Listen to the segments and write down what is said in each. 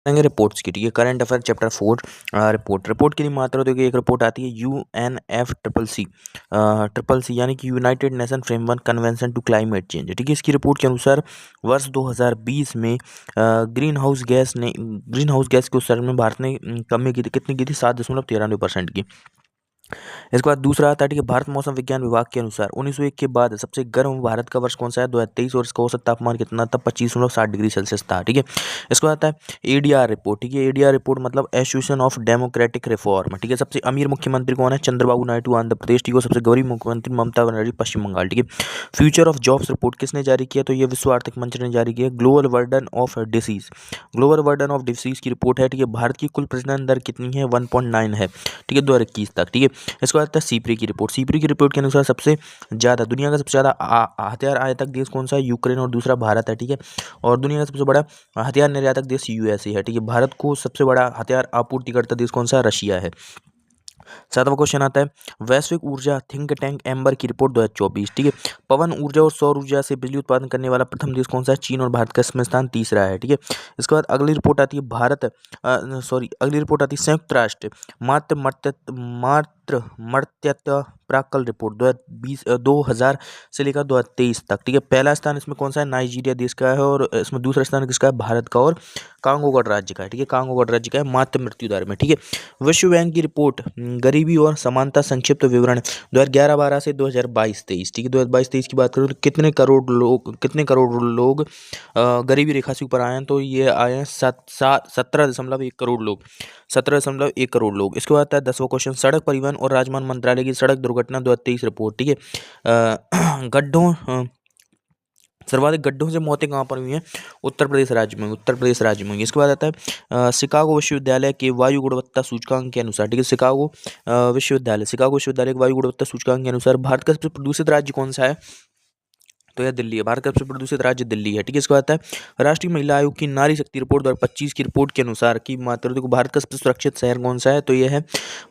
करेंगे रिपोर्ट्स की, ठीक है। करंट अफेयर चैप्टर 4 रिपोर्ट के लिए मात्रा देखिए, एक रिपोर्ट आती है UNFCCC यानी कि United Nation Framework Convention to Climate Change, ठीक है। इसकी रिपोर्ट के अनुसार वर्ष 2020 में ग्रीन हाउस गैस के उत्सर्जन में भारत ने कमी की थी, कितनी की थी? 7.93% की। इसके बाद दूसरा आता है, ठीक है, भारत मौसम विज्ञान विभाग के अनुसार 1901 के बाद सबसे गर्म भारत का वर्ष कौन सा है? 2023, और इसका औसत तापमान कितना था? 25.60 डिग्री सेल्सियस था, ठीक है। इसके बाद आता है एडीआर रिपोर्ट, ठीक है। एडीआर रिपोर्ट मतलब एसोसिएशन ऑफ डेमोक्रेटिक रिफॉर्म, ठीक है। सबसे अमीर मुख्यमंत्री कौन है? चंद्रबाबू नायडू आंध्र प्रदेश, ठीक है। सबसे गरीब मुख्यमंत्री ममता बनर्जी पश्चिम बंगाल, ठीक है। फ्यूचर ऑफ जॉब्स रिपोर्ट किसने जारी किया? तो ये विश्व आर्थिक मंच ने जारी किया। ग्लोबल बर्डन ऑफ डिसीज की रिपोर्ट है, ठीक है। भारत की कुल प्रजनन दर कितनी है? 1.9 है, ठीक है, 2021 तक, ठीक है। इसके बाद आता है सीपरी की रिपोर्ट। सीपरी की रिपोर्ट के अनुसार सबसे ज़्यादा दुनिया का सबसे ज़्यादा हथियार आयातक देश कौन सा है? यूक्रेन, और दूसरा भारत है, ठीक है। और दुनिया का सबसे बड़ा हथियार निर्यातक देश यूएसए है, ठीक है। भारत को सबसे बड़ा हथियार आपूर्तिकर्ता देश कौन सा है? रशिया है। 7वां क्वेश्चन आता है वैश्विक ऊर्जा थिंक टैंक एम्बर की रिपोर्ट 2024, ठीक है। पवन ऊर्जा और सौर ऊर्जा से बिजली उत्पादन करने वाला प्रथम देश कौन सा है? चीन, और भारत का इसमें स्थान तीसरा है, ठीक है। इसके बाद अगली रिपोर्ट आती है अगली रिपोर्ट आती है संयुक्त राष्ट्र मातृ मर्त्यत्व प्राक्कल रिपोर्ट 2000 से लेकर 2023 तक, ठीक है। पहला स्थान इसमें कौन सा है? नाइजीरिया देश का है, और इसमें दूसरा स्थान किसका है? भारत का, और कांगो गणराज्य का है, ठीक है। कांगो गणराज्य का है मातृ मृत्यु दर में, ठीक है। विश्व बैंक की रिपोर्ट गरीबी और समानता संक्षिप्त विवरण 2011-12 से 2022-23, ठीक है। 2022-23 की बात करूँ तो कितने करोड़ लोग गरीबी रेखा से ऊपर आए हैं? तो ये आए हैं 17.1 करोड़ लोग। इसके बाद आता है 10वां क्वेश्चन सड़क परिवहन और राजमार्ग मंत्रालय की सड़क दुर्घटना 2023 रिपोर्ट, ठीक है। सर्वाधिक गड्ढों से मौतें कहाँ पर हुई हैं? उत्तर प्रदेश राज्य में हुई। इसके बाद आता है शिकागो विश्वविद्यालय के वायु गुणवत्ता सूचकांक के अनुसार, ठीक है। शिकागो विश्वविद्यालय के वायु गुणवत्ता सूचकांक के अनुसार भारत का सबसे प्रदूषित राज्य कौन सा है? तो यह दिल्ली है। भारत का सबसे प्रदूषित राज्य दिल्ली है, ठीक है। इसके बाद आता है राष्ट्रीय महिला आयोग की नारी शक्ति रिपोर्ट 2025 की रिपोर्ट के अनुसार की मात्रा देखो, भारत का सबसे सुरक्षित शहर कौन सा है? तो यह है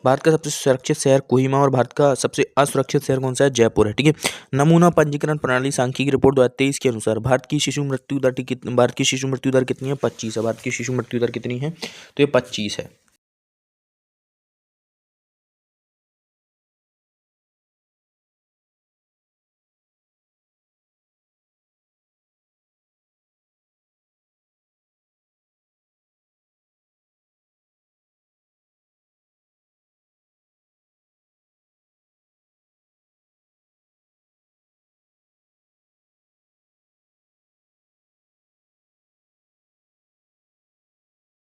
भारत का सबसे सुरक्षित शहर कोहिमा, और भारत का सबसे असुरक्षित शहर कौन सा है? जयपुर है, ठीक है। नमूना पंजीकरण प्रणाली सांख्यिकी रिपोर्ट 2023 के अनुसार भारत की शिशु मृत्यु दर कितनी है? 25 है। भारत की शिशु मृत्यु दर कितनी है? तो ये 25 है।